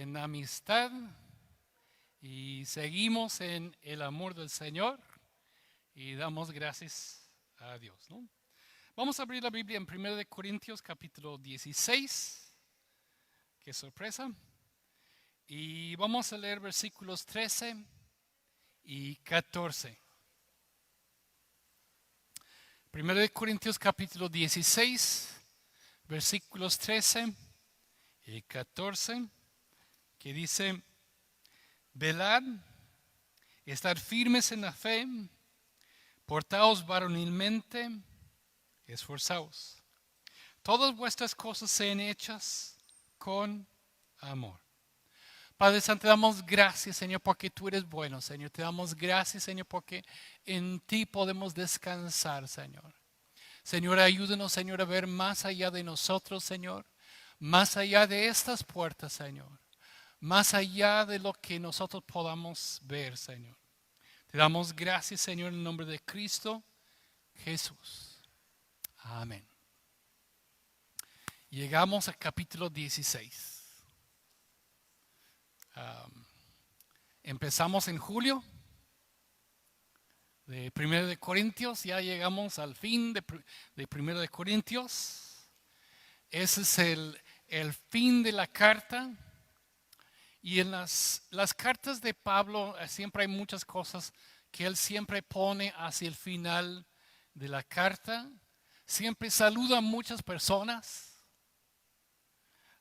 en amistad y seguimos en el amor del Señor y damos gracias a Dios, ¿no? Vamos a abrir la Biblia en 1 de Corintios capítulo 16. Qué sorpresa. Y vamos a leer versículos 13 y 14. 1 de Corintios capítulo 16, versículos 13 y 14, que dice: velad, estad firmes en la fe, portaos varonilmente, esforzaos. Todas vuestras cosas sean hechas con amor. Padre Santo, te damos gracias, Señor, porque tú eres bueno, Señor. Te damos gracias, Señor, porque en ti podemos descansar, Señor. Señor, ayúdanos, Señor, a ver más allá de nosotros, Señor. Más allá de estas puertas, Señor. Más allá de lo que nosotros podamos ver, Señor. Te damos gracias, Señor, en el nombre de Cristo Jesús. Amén. Llegamos al capítulo 16. Empezamos en julio de 1 de Corintios, ya llegamos al fin de 1 de Corintios. Ese es el fin de la carta. Y en las cartas de Pablo siempre hay muchas cosas que él siempre pone hacia el final de la carta. Siempre saluda a muchas personas.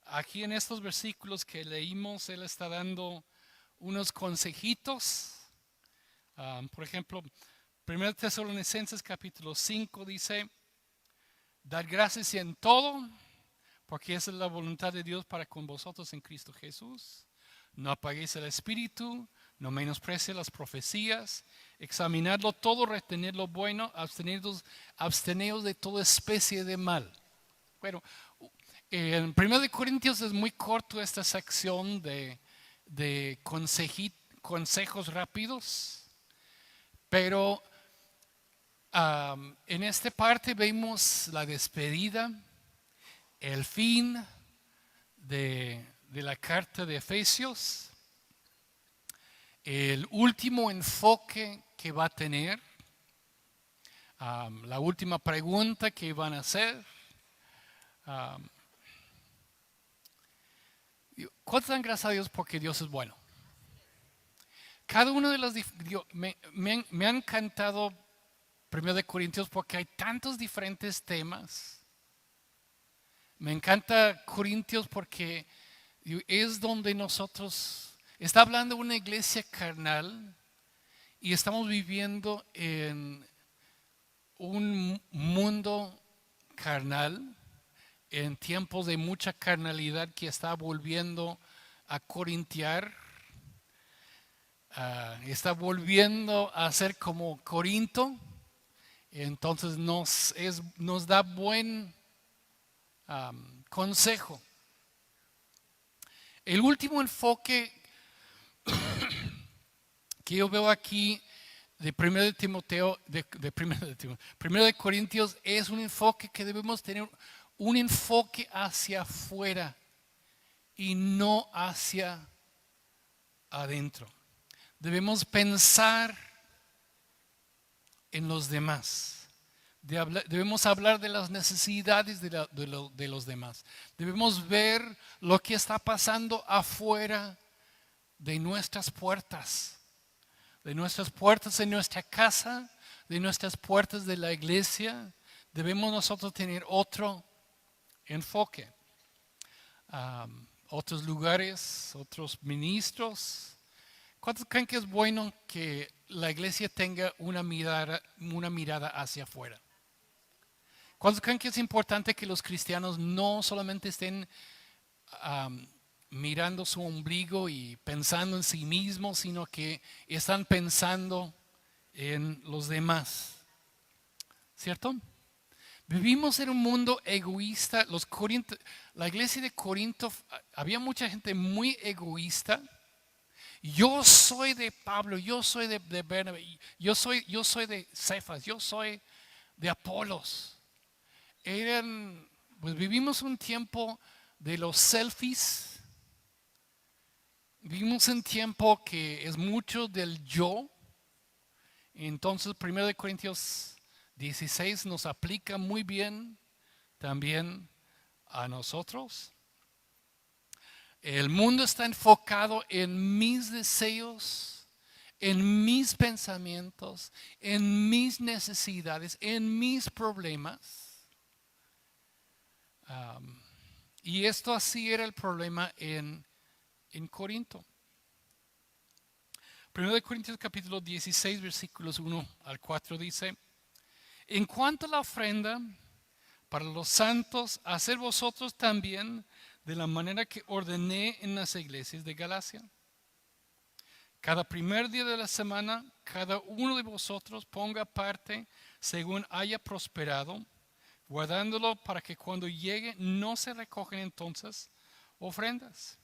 Aquí en estos versículos que leímos, él está dando unos consejitos. Por ejemplo, 1 Tesalonicenses capítulo 5 dice: dar gracias en todo, porque esa es la voluntad de Dios para con vosotros en Cristo Jesús. No apaguéis el espíritu, no menosprecie las profecías, examinadlo todo, retened lo bueno, absteneos de toda especie de mal. Bueno, en 1 de Corintios es muy corto esta sección de consejos rápidos, pero en esta parte vemos la despedida, el fin de la carta de Efesios, el último enfoque que va a tener, la última pregunta que van a hacer. ¿Cuántos dan gracias a Dios porque Dios es bueno? Cada uno de los me ha encantado 1 de Corintios porque hay tantos diferentes temas. Me encanta Corintios porque es donde nosotros está hablando de una iglesia carnal y estamos viviendo en un mundo carnal, en tiempos de mucha carnalidad que está volviendo a corintiar. Está volviendo a ser como Corinto. Entonces nos da buen consejo. El último enfoque que yo veo aquí de 1 de Timoteo, de 1 de Corintios, es un enfoque que debemos tener, un enfoque hacia afuera y no hacia adentro. Debemos pensar en los demás. Debemos hablar de las necesidades de los demás. Debemos ver lo que está pasando afuera de nuestras puertas. De nuestras puertas en nuestra casa, de nuestras puertas de la iglesia. Debemos nosotros tener otro enfoque. Otros lugares, otros ministros. ¿Cuántos creen que es bueno que la iglesia tenga una mirada hacia afuera? ¿Cuántos creen que es importante que los cristianos no solamente estén mirando su ombligo y pensando en sí mismos, sino que están pensando en los demás? ¿Cierto? Vivimos en un mundo egoísta. La iglesia de Corinto, había mucha gente muy egoísta. Yo soy de Pablo, yo soy de Bernabé, yo soy de Cefas, yo soy de Apolos. Pues vivimos un tiempo de los selfies, vivimos en tiempo que es mucho del yo. Entonces 1 Corintios 16 nos aplica muy bien también a nosotros. El mundo está enfocado en mis deseos, en mis pensamientos, en mis necesidades, en mis problemas. Y esto así era el problema en Corinto. 1 Corintios capítulo 16 versículos 1 al 4 dice: en cuanto a la ofrenda para los santos, haced vosotros también de la manera que ordené en las iglesias de Galacia. Cada primer día de la semana, cada uno de vosotros ponga parte según haya prosperado, guardándolo para que cuando llegue no se recogen entonces ofrendas.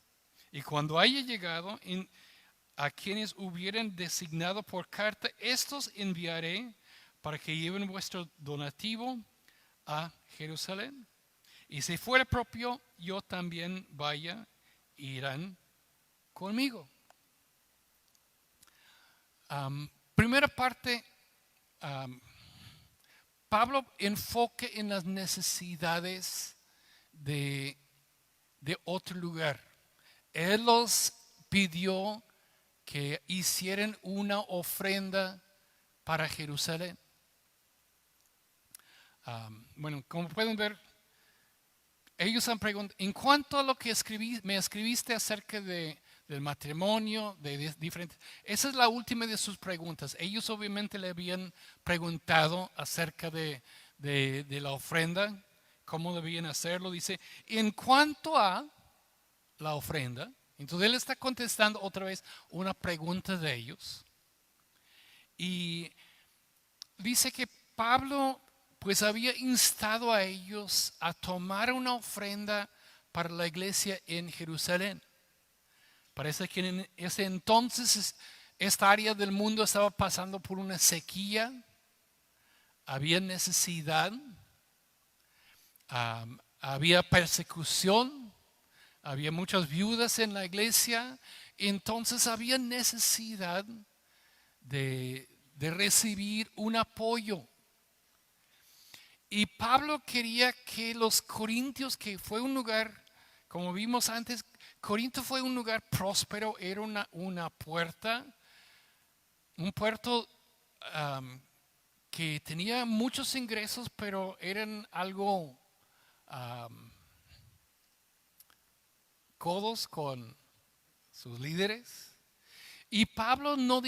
Y cuando haya llegado a quienes hubieren designado por carta, estos enviaré para que lleven vuestro donativo a Jerusalén. Y si fuera propio, yo también vaya, irán conmigo. Primera parte, Pablo enfoque en las necesidades de otro lugar. Él los pidió que hicieran una ofrenda para Jerusalén. Bueno, como pueden ver, ellos han preguntado, en cuanto a lo que me escribiste acerca del matrimonio, de diferentes, esa es la última de sus preguntas. Ellos obviamente le habían preguntado acerca de la ofrenda, cómo debían hacerlo. Dice, en cuanto a la ofrenda, entonces él está contestando otra vez una pregunta de ellos. Y dice que Pablo pues había instado a ellos a tomar una ofrenda para la iglesia en Jerusalén. Parece que en ese entonces esta área del mundo estaba pasando por una sequía, había necesidad, había persecución, había muchas viudas en la iglesia, entonces había necesidad de recibir un apoyo. Y Pablo quería que los corintios, que fue un lugar, como vimos antes, Corinto fue un lugar próspero, era una puerta, un puerto que tenía muchos ingresos, pero eran algo codos con sus líderes. Y Pablo no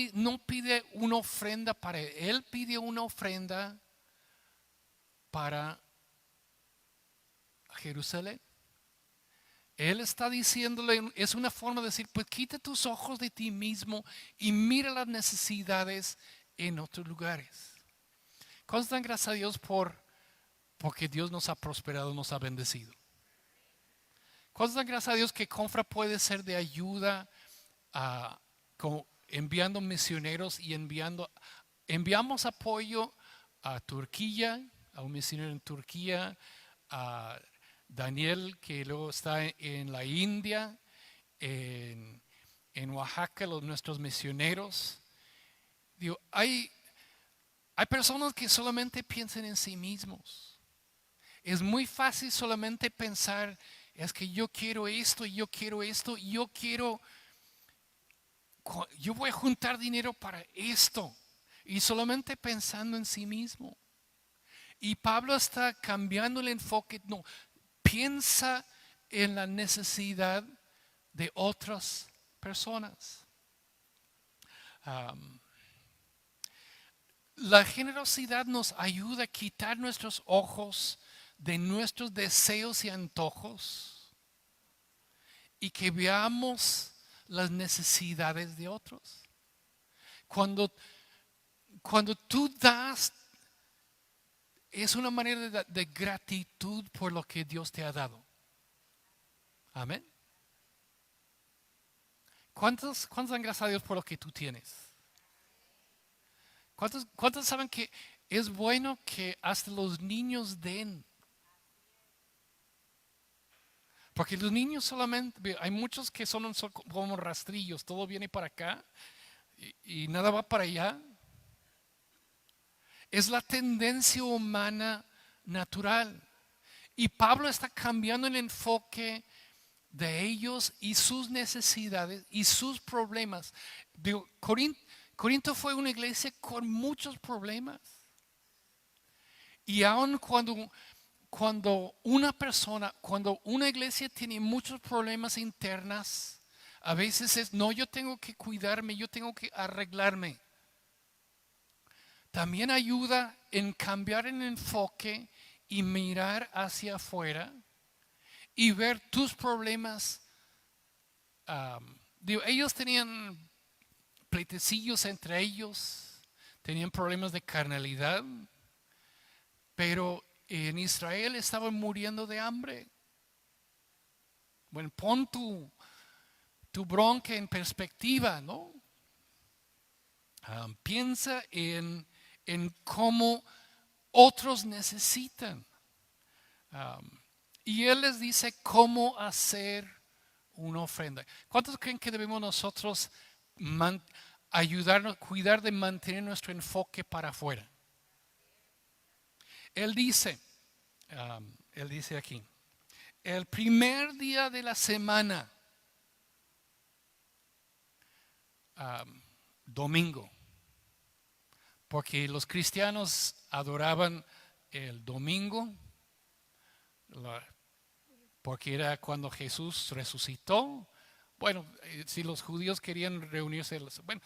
pide una ofrenda para él pide una ofrenda para Jerusalén. Él está diciéndole, es una forma de decir, pues quita tus ojos de ti mismo y mira las necesidades en otros lugares. ¿Cuántos dan gracias a Dios porque Dios nos ha prosperado, nos ha bendecido? ¿Cuántos dan gracias a Dios que Confra puede ser de ayuda enviando misioneros y enviamos apoyo a Turquía, a un misionero en Turquía, a Daniel, que luego está en la India, en Oaxaca, nuestros misioneros. Digo, hay personas que solamente piensan en sí mismos. Es muy fácil solamente pensar, es que yo quiero esto, y yo quiero esto, y yo voy a juntar dinero para esto. Y solamente pensando en sí mismo. Y Pablo está cambiando el enfoque. No, piensa en la necesidad de otras personas. La generosidad nos ayuda a quitar nuestros ojos de nuestros deseos y antojos y que veamos las necesidades de otros. Cuando tú das, es una manera de gratitud por lo que Dios te ha dado. Amén. ¿Cuántos dan gracias a Dios por lo que tú tienes? ¿Cuántos saben que es bueno que hasta los niños den? Porque los niños solamente, hay muchos que son como rastrillos, todo viene para acá y nada va para allá. Es la tendencia humana natural. Y Pablo está cambiando el enfoque de ellos y sus necesidades y sus problemas. Digo, Corinto fue una iglesia con muchos problemas. Y aun cuando una iglesia tiene muchos problemas internos, a veces es, no, yo tengo que cuidarme, yo tengo que arreglarme. También ayuda en cambiar el enfoque y mirar hacia afuera y ver tus problemas. Ellos tenían pleitecillos entre ellos, tenían problemas de carnalidad, pero en Israel estaban muriendo de hambre. Bueno, pon tu bronca en perspectiva, ¿no? Piensa en cómo otros necesitan. Y Él les dice cómo hacer una ofrenda. ¿Cuántos creen que debemos nosotros ayudarnos, cuidar de mantener nuestro enfoque para afuera? Él dice aquí, el primer día de la semana, domingo, porque los cristianos adoraban el domingo, porque era cuando Jesús resucitó. Bueno, si los judíos querían reunirse, bueno,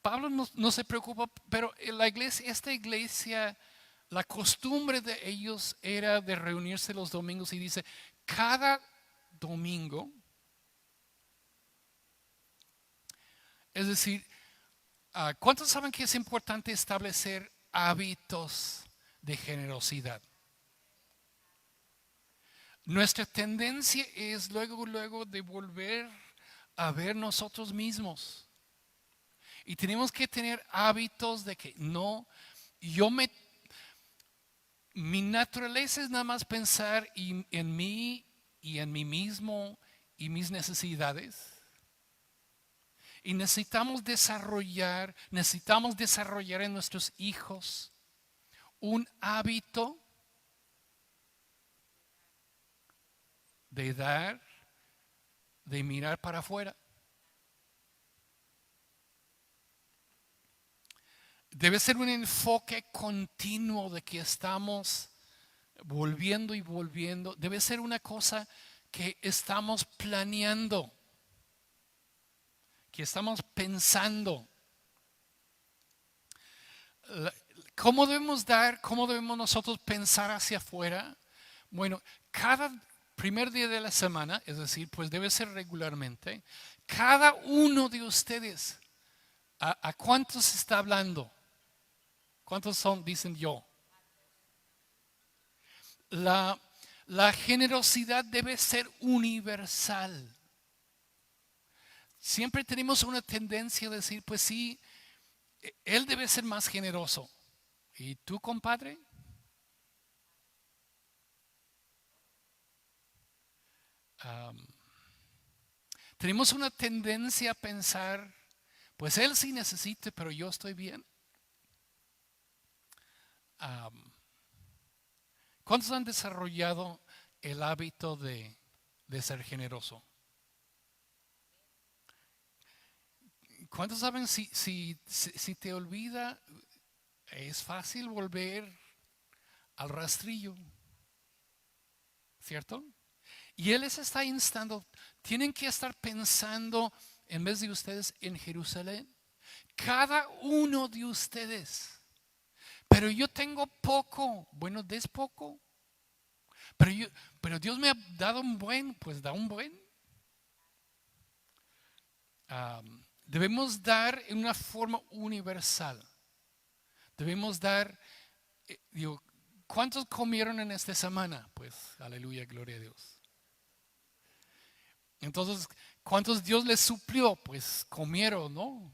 Pablo no se preocupa, pero esta iglesia, la costumbre de ellos era de reunirse los domingos y dice, cada domingo, es decir, ¿cuántos saben que es importante establecer hábitos de generosidad? Nuestra tendencia es luego de volver a ver nosotros mismos. Y tenemos que tener hábitos de que mi naturaleza es nada más pensar en mí y en mí mismo y mis necesidades. Y necesitamos desarrollar en nuestros hijos un hábito de dar, de mirar para afuera. Debe ser un enfoque continuo de que estamos volviendo y volviendo. Debe ser una cosa que estamos planeando, que estamos pensando. ¿Cómo debemos nosotros pensar hacia afuera? Bueno, cada primer día de la semana, es decir, pues debe ser regularmente, cada uno de ustedes, ¿a cuántos está hablando? ¿Cuántos dicen yo? La generosidad debe ser universal. Siempre tenemos una tendencia a decir, pues sí, él debe ser más generoso. ¿Y tú, compadre? Tenemos una tendencia a pensar, pues él sí necesita, pero yo estoy bien. ¿Cuántos han desarrollado el hábito de ser generoso? ¿Cuántos saben si te olvida, es fácil volver al rastrillo? ¿Cierto? Y Él les está instando, tienen que estar pensando en vez de ustedes en Jerusalén. Cada uno de ustedes. Pero yo tengo poco. Bueno, des poco. Pero Dios me ha dado un buen, pues da un buen. Debemos dar en una forma universal. Debemos dar, ¿cuántos comieron en esta semana? Pues aleluya, gloria a Dios. Entonces, ¿cuántos Dios les suplió? Pues comieron, ¿no?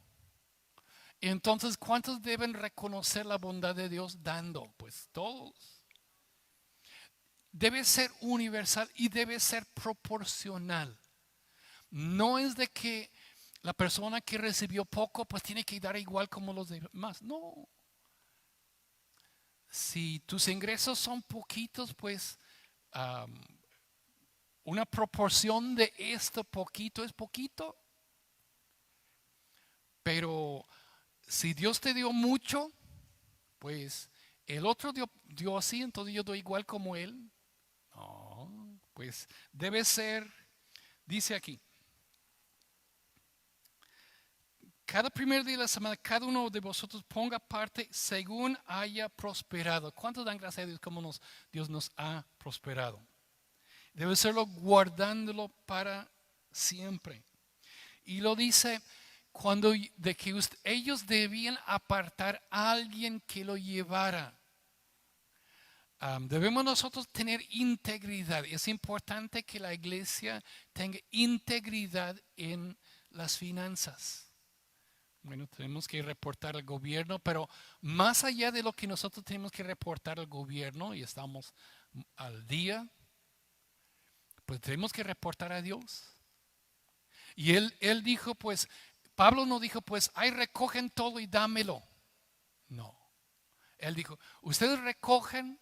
Entonces, ¿cuántos deben reconocer la bondad de Dios dando? Pues todos. debe ser universal y debe ser proporcional. No es de que la persona que recibió poco pues tiene que dar igual como los demás. No. Si tus ingresos son poquitos, pues una proporción de esto poquito es poquito. Pero si Dios te dio mucho, pues el otro dio así, entonces yo doy igual como él. No, pues debe ser, dice aquí, cada primer día de la semana, cada uno de vosotros ponga parte según haya prosperado. ¿Cuántos dan gracias a Dios como Dios nos ha prosperado? Debe serlo guardándolo para siempre. Y lo dice cuando de que ellos debían apartar a alguien que lo llevara. Debemos nosotros tener integridad. Es importante que la iglesia tenga integridad en las finanzas. Bueno, tenemos que reportar al gobierno, pero más allá de lo que nosotros tenemos que reportar al gobierno y estamos al día, pues tenemos que reportar a Dios. Y él dijo, pues, Pablo no dijo, pues, ahí recogen todo y dámelo. No. Él dijo, ustedes recogen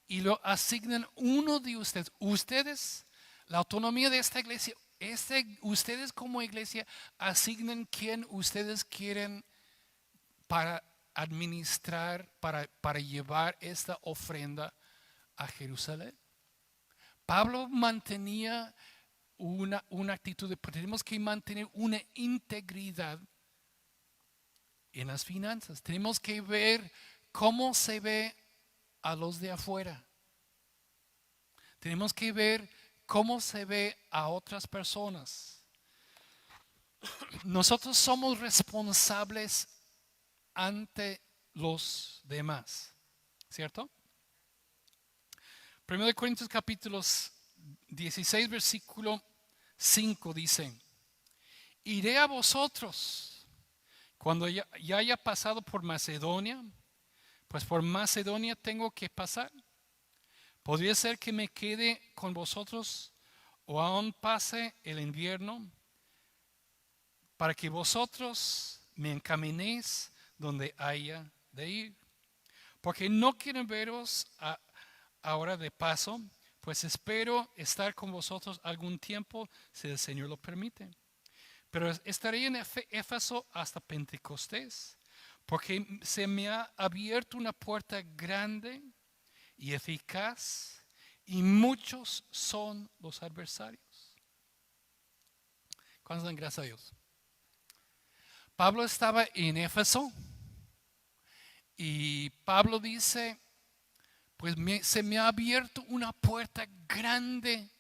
y lo asignan uno de ustedes. Ustedes, la autonomía de esta iglesia, ustedes como iglesia asignan quien ustedes quieren para administrar, para llevar esta ofrenda a Jerusalén. Pablo mantenía una actitud de tenemos que mantener una integridad en las finanzas. Tenemos que ver cómo se ve a los de afuera. Tenemos que ver cómo se ve a otras personas. Nosotros somos responsables ante los demás, ¿cierto? 1 Corintios capítulo 16 versículo 5 dice: iré a vosotros cuando ya haya pasado por Macedonia, pues por Macedonia tengo que pasar. Podría ser que me quede con vosotros o aún pase el invierno, para que vosotros me encaminéis donde haya de ir. Porque no quiero veros ahora de paso, pues espero estar con vosotros algún tiempo, si el Señor lo permite. Pero estaré en Éfeso hasta Pentecostés, porque se me ha abierto una puerta grande y eficaz, y muchos son los adversarios. ¿Cuántos dan gracias a Dios? Pablo estaba en Éfeso y Pablo dice, pues se me ha abierto una puerta grande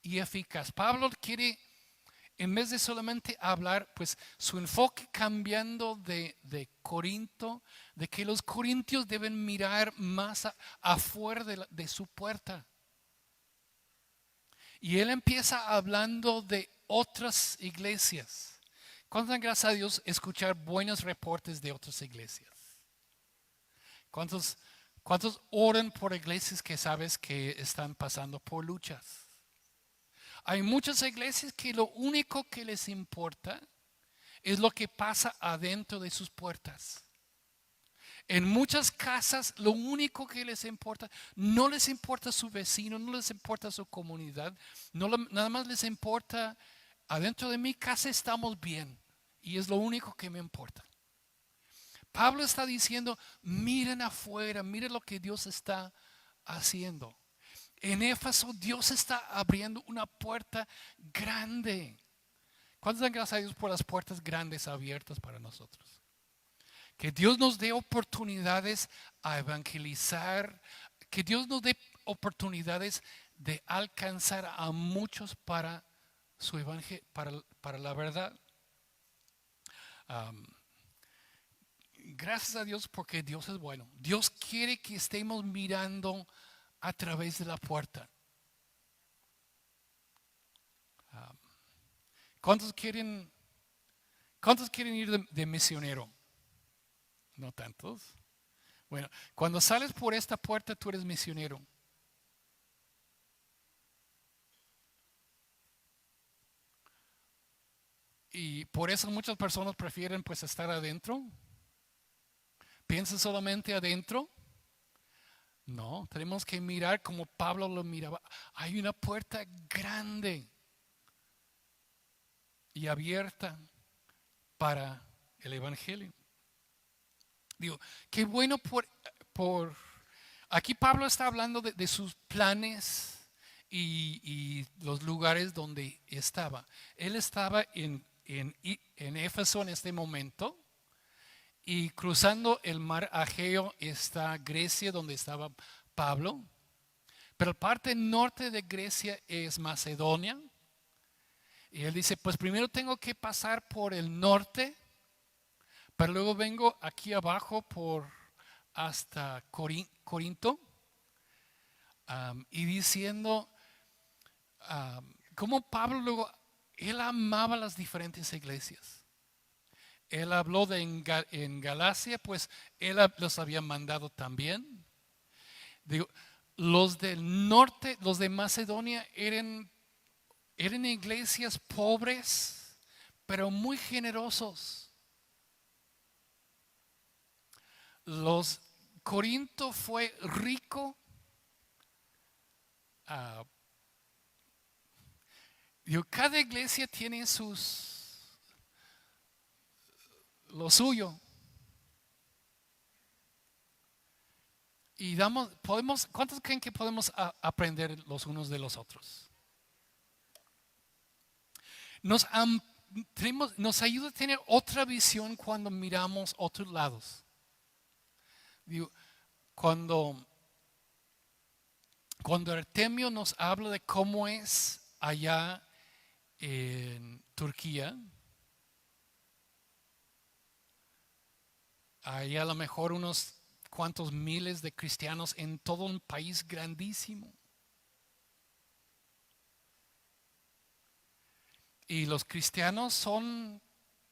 y eficaz. Pablo quiere, en vez de solamente hablar, pues su enfoque cambiando de Corinto, de que los corintios deben mirar más afuera de su puerta. Y él empieza hablando de otras iglesias. ¿Cuántos dan gracias a Dios escuchar buenos reportes de otras iglesias? ¿Cuántos oran por iglesias que sabes que están pasando por luchas? Hay muchas iglesias que lo único que les importa es lo que pasa adentro de sus puertas. En muchas casas lo único que les importa, no les importa su vecino, no les importa su comunidad, nada más les importa, adentro de mi casa estamos bien y es lo único que me importa. Pablo está diciendo, miren afuera, miren lo que Dios está haciendo. En Éfeso Dios está abriendo una puerta grande. ¿Cuántos dan gracias a Dios por las puertas grandes abiertas para nosotros? Que Dios nos dé oportunidades a evangelizar, que Dios nos dé oportunidades de alcanzar a muchos para su evangelio, para la verdad. Gracias a Dios porque Dios es bueno. Dios quiere que estemos mirando a través de la puerta. ¿Cuántos quieren ir de misionero? No tantos. Bueno, cuando sales por esta puerta tú eres misionero. Y por eso muchas personas prefieren pues estar adentro. ¿Piensan solamente adentro? No, tenemos que mirar como Pablo lo miraba. Hay una puerta grande y abierta para el Evangelio. Digo, qué bueno por aquí Pablo está hablando de sus planes y los lugares donde estaba. Él estaba en Éfeso en este momento y cruzando el mar Egeo está Grecia donde estaba Pablo. Pero la parte norte de Grecia es Macedonia. Y él dice, pues primero tengo que pasar por el norte, pero luego vengo aquí abajo por hasta Corinto. Y diciendo cómo Pablo luego, él amaba las diferentes iglesias. Él habló de en Galacia, pues él los había mandado también. Digo, los del norte, los de Macedonia, eran iglesias pobres, pero muy generosos. Los Corinto fue rico. Cada iglesia tiene lo suyo. Y ¿cuántos creen que podemos aprender los unos de los otros? Nos ayuda a tener otra visión cuando miramos otros lados. Digo, cuando Artemio nos habla de cómo es allá en Turquía, hay a lo mejor unos cuantos miles de cristianos en todo un país grandísimo. Y los cristianos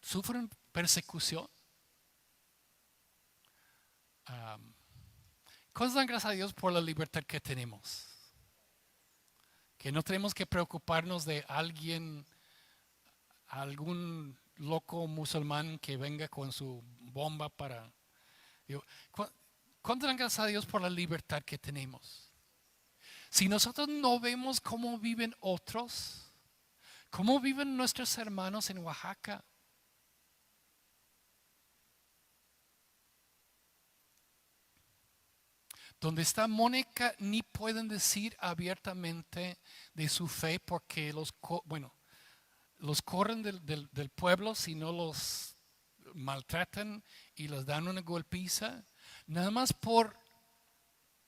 sufren persecución. ¿Cuántos dan gracias a Dios por la libertad que tenemos? Que no tenemos que preocuparnos de algún loco musulmán que venga con su bomba para... ¿Cuántos dan gracias a Dios por la libertad que tenemos? Si nosotros no vemos cómo viven otros, cómo viven nuestros hermanos en Oaxaca, donde está Mónica, ni pueden decir abiertamente de su fe porque los corren del pueblo si no los maltratan y les dan una golpiza, nada más por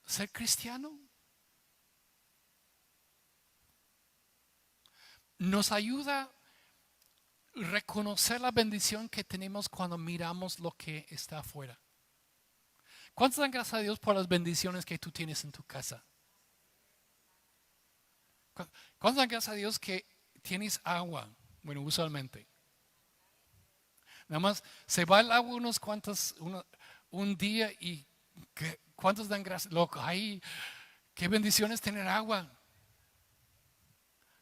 ser cristiano. Nos ayuda a reconocer la bendición que tenemos cuando miramos lo que está afuera. ¿Cuántos dan gracias a Dios por las bendiciones que tú tienes en tu casa? ¿Cuántos dan gracias a Dios que tienes agua? Bueno, usualmente. Nada más se va el agua un día y ¿cuántos dan gracias? Loco, ay, qué bendiciones tener agua.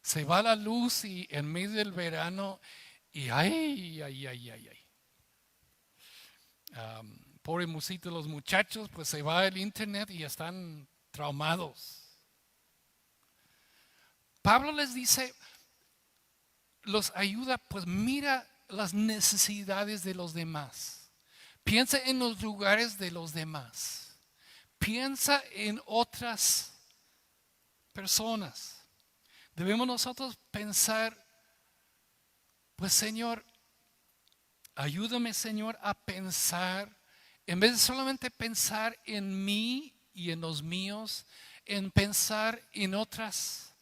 Se va la luz y en medio del verano y ay. Pobre musito, los muchachos, pues se va el internet y están traumados. Pablo les dice, los ayuda, pues mira las necesidades de los demás. Piensa en los lugares de los demás. Piensa en otras personas. Debemos nosotros pensar, pues Señor, ayúdame Señor a pensar, en vez de solamente pensar en mí y en los míos, en pensar en otras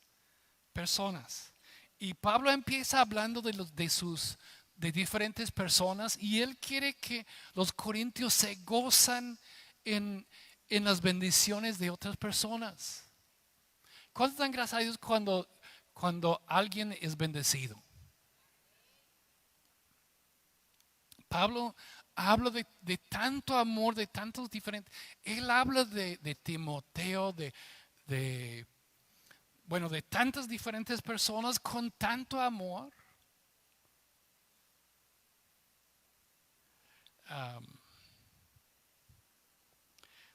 personas. Y Pablo empieza hablando de diferentes personas y él quiere que los corintios se gozan en las bendiciones de otras personas. ¿Cuántos dan gracias a Dios cuando alguien es bendecido? Pablo habla de tanto amor, de tantos diferentes. Él habla de Timoteo, de tantas diferentes personas con tanto amor. Um,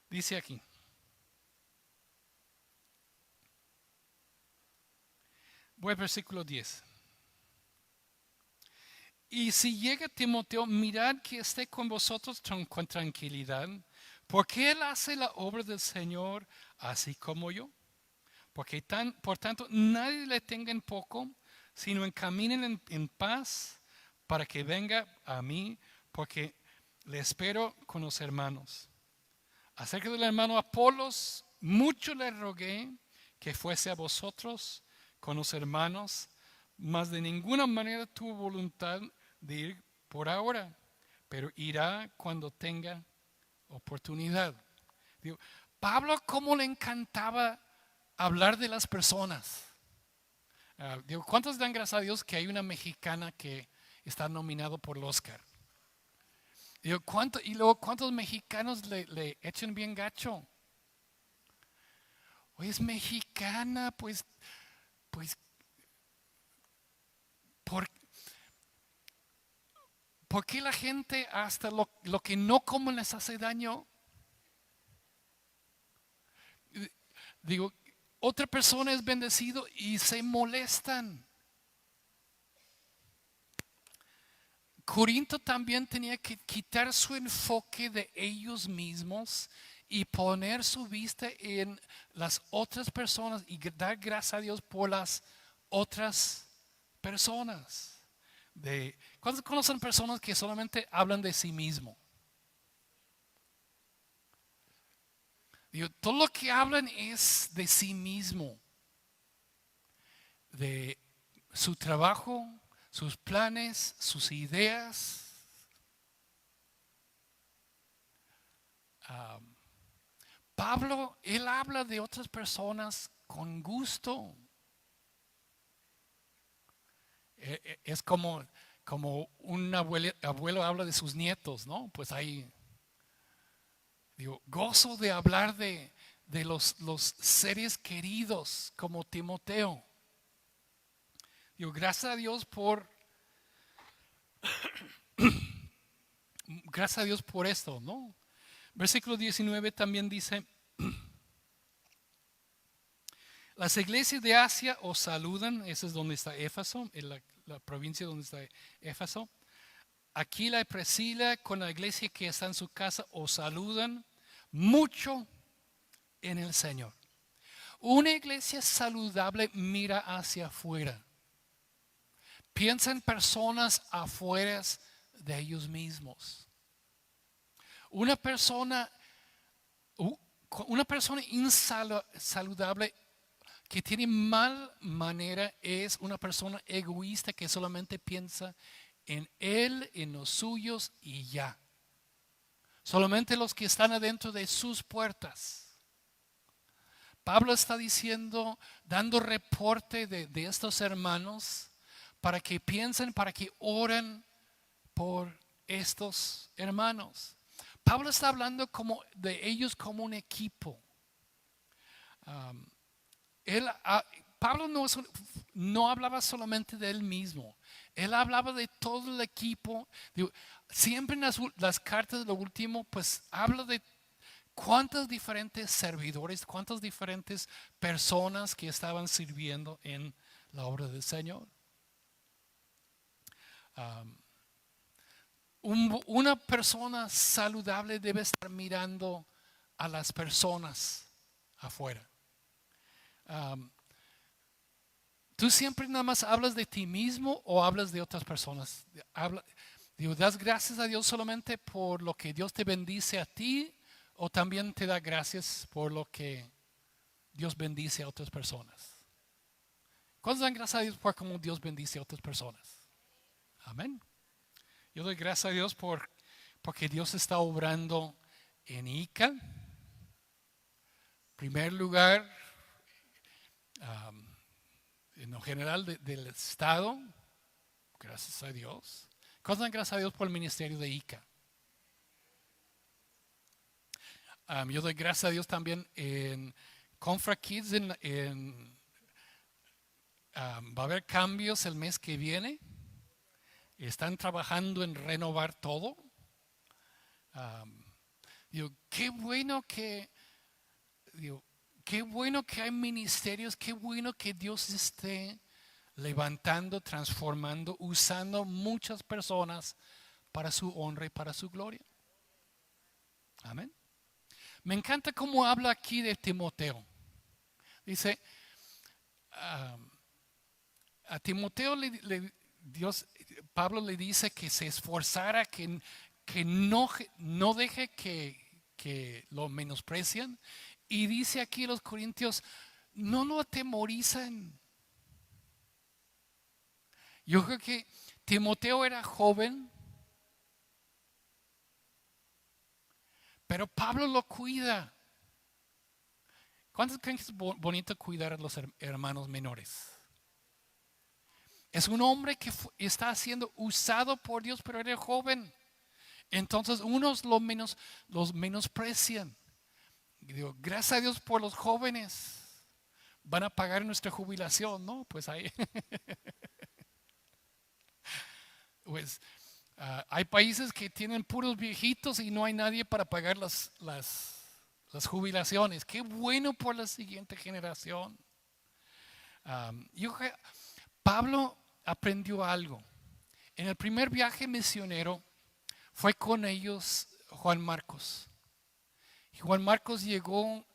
dice aquí. Voy al versículo 10. Y si llega Timoteo, mirad que esté con vosotros con tranquilidad, porque él hace la obra del Señor así como yo. Por tanto, nadie le tenga en poco, sino encaminen en paz para que venga a mí, porque le espero con los hermanos. Acerca del hermano Apolos, mucho le rogué que fuese a vosotros con los hermanos, mas de ninguna manera tuvo voluntad de ir por ahora, pero irá cuando tenga oportunidad. Digo, Pablo, cómo le encantaba hablar de las personas. Digo, ¿cuántos dan gracias a Dios que hay una mexicana que está nominado por el Oscar? Digo, y luego, ¿cuántos mexicanos le echan bien gacho? Oye, es mexicana, pues, ¿por qué la gente hasta lo que no comen les hace daño? Digo, otra persona es bendecido y se molestan. Corinto también tenía que quitar su enfoque de ellos mismos y poner su vista en las otras personas y dar gracias a Dios por las otras personas. ¿Cuántos conocen personas que solamente hablan de sí mismo? Digo, todo lo que hablan es de sí mismo, de su trabajo, sus planes, sus ideas. Pablo, él habla de otras personas con gusto. Es como un abuelo habla de sus nietos, ¿no? Pues ahí, digo, gozo de hablar de los seres queridos como Timoteo. Digo, gracias a Dios gracias a Dios por esto, ¿no? Versículo 19 también dice, las iglesias de Asia os saludan, ese es donde está Éfeso, en la provincia donde está Éfeso. Aquila y Priscila con la iglesia que está en su casa os saludan mucho en el Señor. Una iglesia saludable mira hacia afuera. Piensa en personas afuera de ellos mismos. Una persona insaludable que tiene mal manera es una persona egoísta que solamente piensa en él, en los suyos y ya. Solamente los que están adentro de sus puertas. Pablo está diciendo, dando reporte de estos hermanos para que piensen, para que oren por estos hermanos. Pablo está hablando de ellos como un equipo. Pablo no hablaba solamente de él mismo. Él hablaba de todo el equipo. Siempre en las cartas de lo último, pues habla de cuántos diferentes servidores, cuántas diferentes personas que estaban sirviendo en la obra del Señor. Una persona saludable debe estar mirando a las personas afuera. ¿Tú siempre nada más hablas de ti mismo o hablas de otras personas? ¿Das gracias a Dios solamente por lo que Dios te bendice a ti o también te da gracias por lo que Dios bendice a otras personas? ¿Cuántos dan gracias a Dios por cómo Dios bendice a otras personas? Amén. Yo doy gracias a Dios porque Dios está obrando en Ica. En primer lugar, en lo general del Estado, gracias a Dios. ¿Cuántos dan gracias a Dios por el ministerio de Ica? Yo doy gracias a Dios también en Confra Kids. Va a haber cambios el mes que viene. Están trabajando en renovar todo. Am, digo, qué bueno que, digo, qué bueno que hay ministerios, qué bueno que Dios esté levantando, transformando, usando muchas personas para su honra y para su gloria. Amén. Me encanta cómo habla aquí de Timoteo. Dice, ah, a Timoteo Pablo le dice que se esforzara, que no deje que lo menosprecien. Y dice aquí los corintios, no lo atemorizan. Yo creo que Timoteo era joven, pero Pablo lo cuida. ¿Cuántos creen que es bonito cuidar a los hermanos menores? Es un hombre que está siendo usado por Dios, pero era joven. Entonces unos los menosprecian. Y digo, gracias a Dios por los jóvenes. Van a pagar nuestra jubilación, ¿no? Pues ahí. Pues hay países que tienen puros viejitos y no hay nadie para pagar las jubilaciones. Qué bueno por la siguiente generación. Pablo aprendió algo. En el primer viaje misionero fue con ellos Juan Marcos. Y Juan Marcos llegó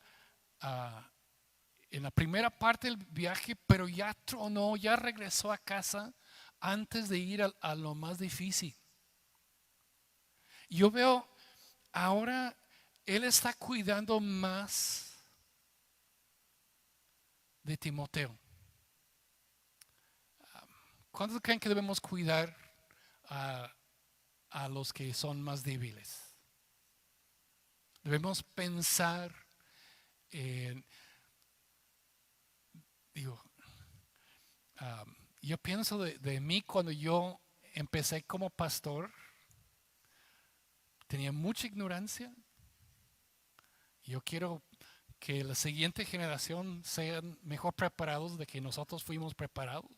en la primera parte del viaje, pero ya tronó, ya regresó a casa antes de ir a lo más difícil. Yo veo ahora él está cuidando más de Timoteo. ¿Cuántos creen que debemos cuidar a los que son más débiles? Debemos pensar en, yo pienso de mí cuando yo empecé como pastor, tenía mucha ignorancia. Yo quiero que la siguiente generación sean mejor preparados de que nosotros fuimos preparados.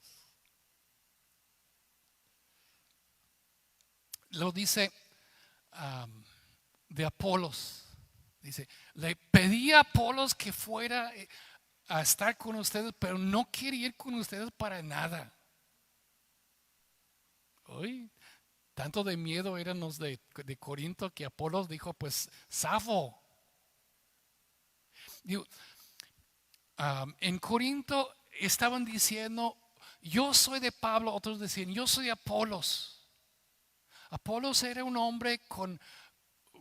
Lo dice de Apolos. Dice, le pedí a Apolos que fuera a estar con ustedes, pero no quiere ir con ustedes para nada. Uy, tanto de miedo eran los de Corinto que Apolos dijo, pues, zafo. Digo, en Corinto estaban diciendo, yo soy de Pablo, otros decían, yo soy de Apolos. Apolos era un hombre con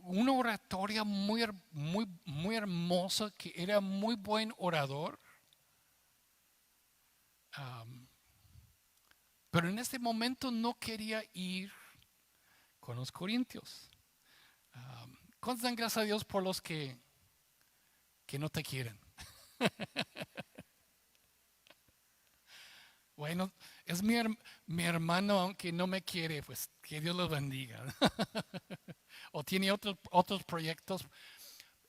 una oratoria muy hermosa, que era muy buen orador. Pero en este momento no quería ir con los corintios. ¿Cuántos dan gracias a Dios por los que no te quieren? Bueno, es mi hermano, aunque no me quiere, pues que Dios los bendiga. O tiene otros proyectos.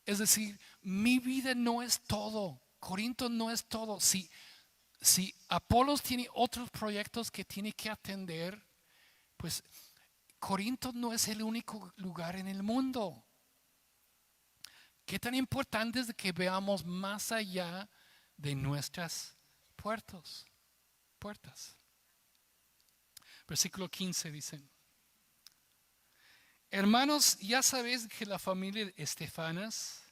Es decir, mi vida no es todo. Corinto no es todo. Si Apolos tiene otros proyectos que tiene que atender, pues Corinto no es el único lugar en el mundo. Qué tan importante es que veamos más allá de nuestras puertas. Versículo 15 dice: hermanos, ya sabéis que la familia de Estefanas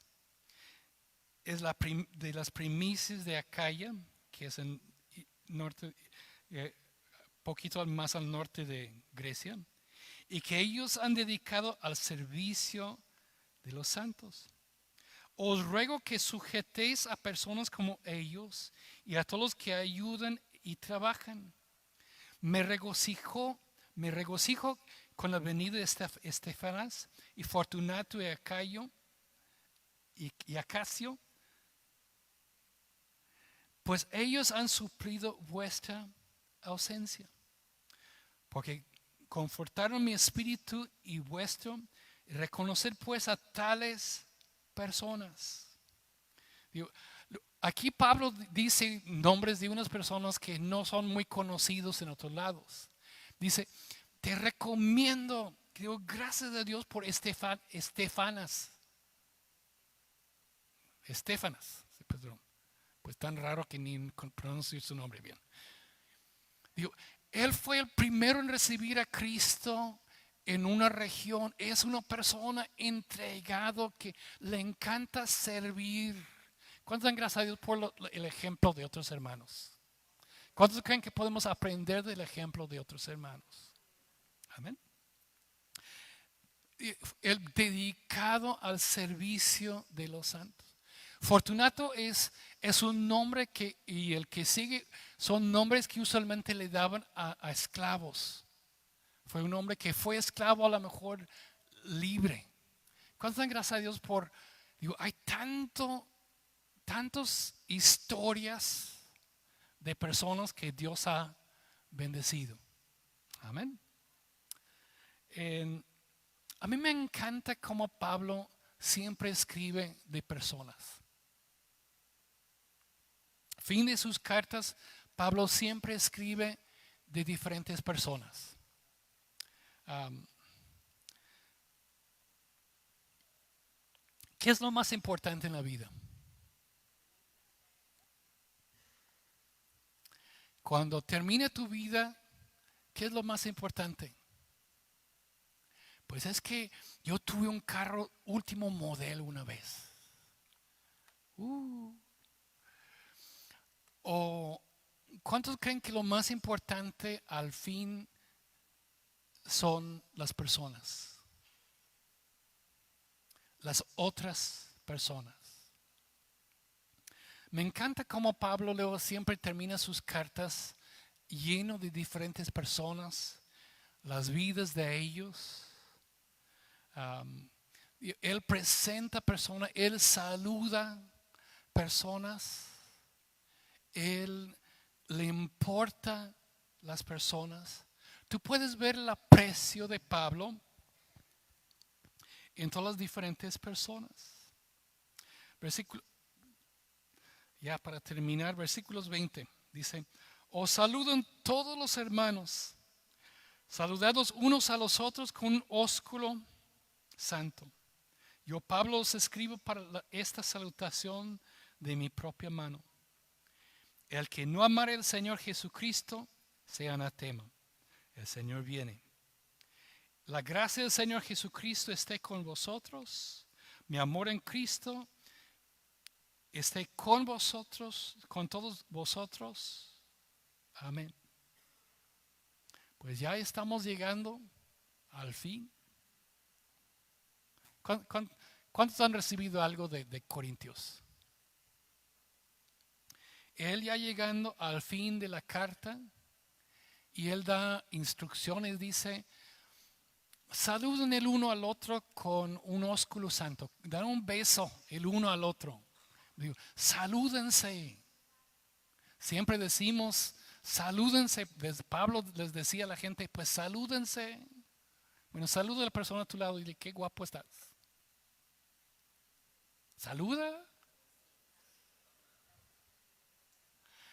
es de las primicias de Acaya, que es en norte, poquito más al norte de Grecia, y que ellos han dedicado al servicio de los santos. Os ruego que sujetéis a personas como ellos y a todos los que ayudan y trabajan. Me regocijo con la venida de Estefanas y Fortunato y Acayo y Acacio, pues ellos han suplido vuestra ausencia, porque confortaron mi espíritu y vuestro. Reconocer pues a tales personas. Aquí Pablo dice nombres de unas personas que no son muy conocidos en otros lados. Dice, te recomiendo que digo, gracias a Dios por Estefanas. Sí, perdón. Pues tan raro que ni pronuncio su nombre bien. Digo, él fue el primero en recibir a Cristo en una región. Es una persona entregado que le encanta servir. ¿Cuántos dan gracias a Dios por el ejemplo de otros hermanos? ¿Cuántos creen que podemos aprender del ejemplo de otros hermanos? Amén. El dedicado al servicio de los santos. Fortunato es un nombre y el que sigue son nombres que usualmente le daban a esclavos. Fue un hombre que fue esclavo, a lo mejor libre. ¿Cuántos dan gracias a Dios por? Digo, hay tantas historias de personas que Dios ha bendecido. Amén. A mí me encanta cómo Pablo siempre escribe de personas. Fin de sus cartas, Pablo siempre escribe de diferentes personas. ¿Qué es lo más importante en la vida? Cuando termine tu vida, ¿qué es lo más importante? Pues es que yo tuve un carro último modelo una vez. ¿O cuántos creen que lo más importante al fin son las personas? Las otras personas. Me encanta cómo Pablo luego siempre termina sus cartas lleno de diferentes personas, las vidas de ellos. Él presenta personas, él saluda personas, él le importa las personas. Tú puedes ver el aprecio de Pablo en todas las diferentes personas. Ya para terminar, versículos 20 dice: os saludan todos los hermanos, saludados unos a los otros con un ósculo santo. Yo, Pablo, os escribo para esta salutación de mi propia mano. El que no amare al Señor Jesucristo sea anatema. El Señor viene. La gracia del Señor Jesucristo esté con vosotros. Mi amor en Cristo esté con vosotros, con todos vosotros. Amén. Pues ya estamos llegando al fin. ¿Cuántos han recibido algo de Corintios? Él ya llegando al fin de la carta y él da instrucciones, dice: saluden el uno al otro con un ósculo santo, dan un beso el uno al otro. Digo, salúdense. Siempre decimos salúdense. Pablo les decía a la gente, pues salúdense. Bueno, saluda a la persona a tu lado y dile: qué guapo estás. Saluda.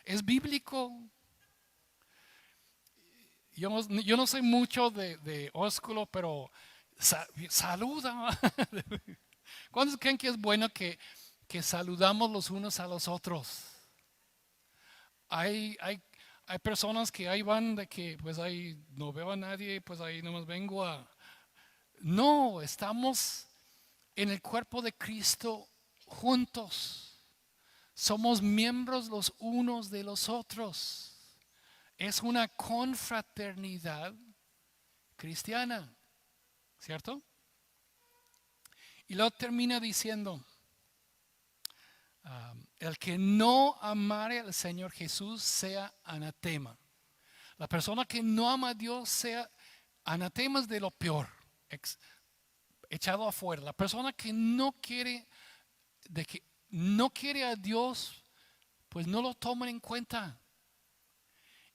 Es bíblico. Yo no sé mucho de ósculo, pero saluda. ¿Cuántos creen que es bueno que saludamos los unos a los otros? Hay personas que ahí van de que pues ahí no veo a nadie, pues ahí nomás vengo a... No, estamos en el cuerpo de Cristo juntos. Somos miembros los unos de los otros. Es una confraternidad cristiana, ¿cierto? Y luego termina diciendo: el que no amare al Señor Jesús sea anatema. La persona que no ama a Dios sea anatema, es de lo peor, echado afuera. La persona que no quiere a Dios, pues no lo toman en cuenta.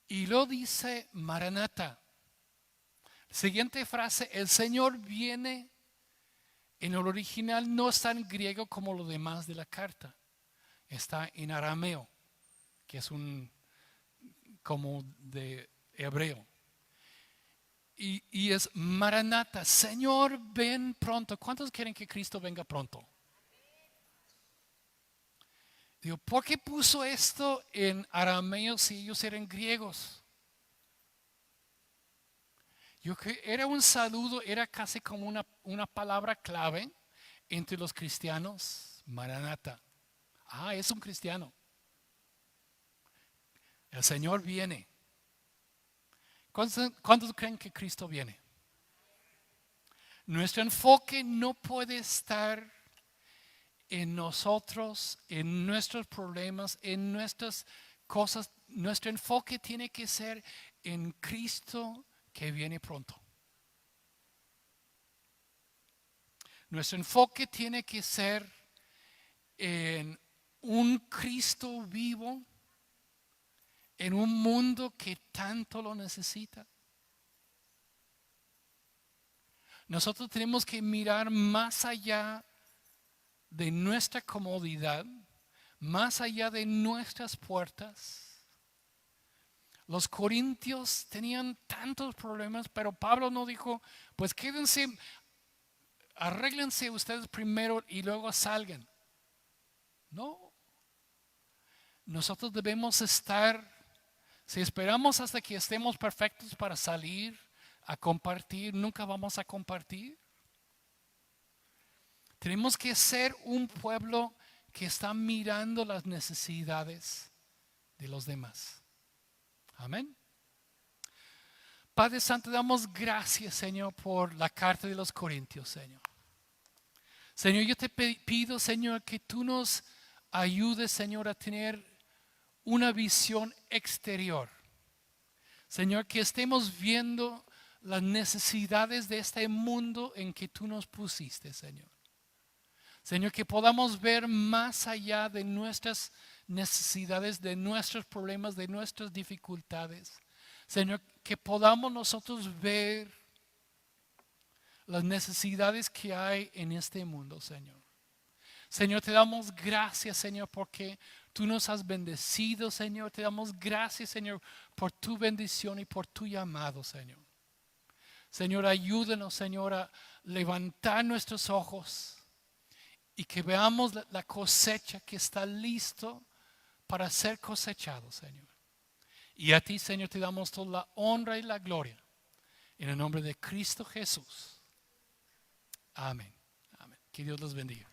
Y lo dice Maranatha. Siguiente frase: el Señor viene. En el original no está en griego como lo demás de la carta. Está en arameo, que es como de hebreo. y es Maranata, Señor, ven pronto. ¿Cuántos quieren que Cristo venga pronto? Digo, ¿por qué puso esto en arameo si ellos eran griegos? Yo creo que era un saludo, era casi como una palabra clave entre los cristianos. Maranata. Ah, es un cristiano. El Señor viene. ¿Cuántos creen que Cristo viene? Nuestro enfoque no puede estar en nosotros, en nuestros problemas, en nuestras cosas. Nuestro enfoque tiene que ser en Cristo que viene pronto. Nuestro enfoque tiene que ser en un Cristo vivo, en un mundo que tanto lo necesita. Nosotros tenemos que mirar más allá de nuestra comodidad, más allá de nuestras puertas. Los corintios tenían tantos problemas, pero Pablo no dijo, pues quédense, arréglense ustedes primero y luego salgan. No. Nosotros debemos estar, si esperamos hasta que estemos perfectos para salir a compartir, nunca vamos a compartir. Tenemos que ser un pueblo que está mirando las necesidades de los demás. Amén. Padre Santo, damos gracias, Señor, por la carta de los Corintios, Señor. Señor, yo te pido, Señor, que tú nos ayudes, Señor, a tener una visión exterior. Señor, que estemos viendo las necesidades de este mundo en que tú nos pusiste, Señor. Señor, que podamos ver más allá de nuestras necesidades, de nuestros problemas, de nuestras dificultades. Señor, que podamos nosotros ver las necesidades que hay en este mundo, Señor. Señor, te damos gracias, Señor, porque tú nos has bendecido, Señor. Te damos gracias, Señor, por tu bendición y por tu llamado, Señor. Señor, ayúdanos, Señor, a levantar nuestros ojos y que veamos la cosecha que está listo para ser cosechado, Señor. Y a ti, Señor, te damos toda la honra y la gloria. En el nombre de Cristo Jesús. Amén. Amén. Que Dios los bendiga.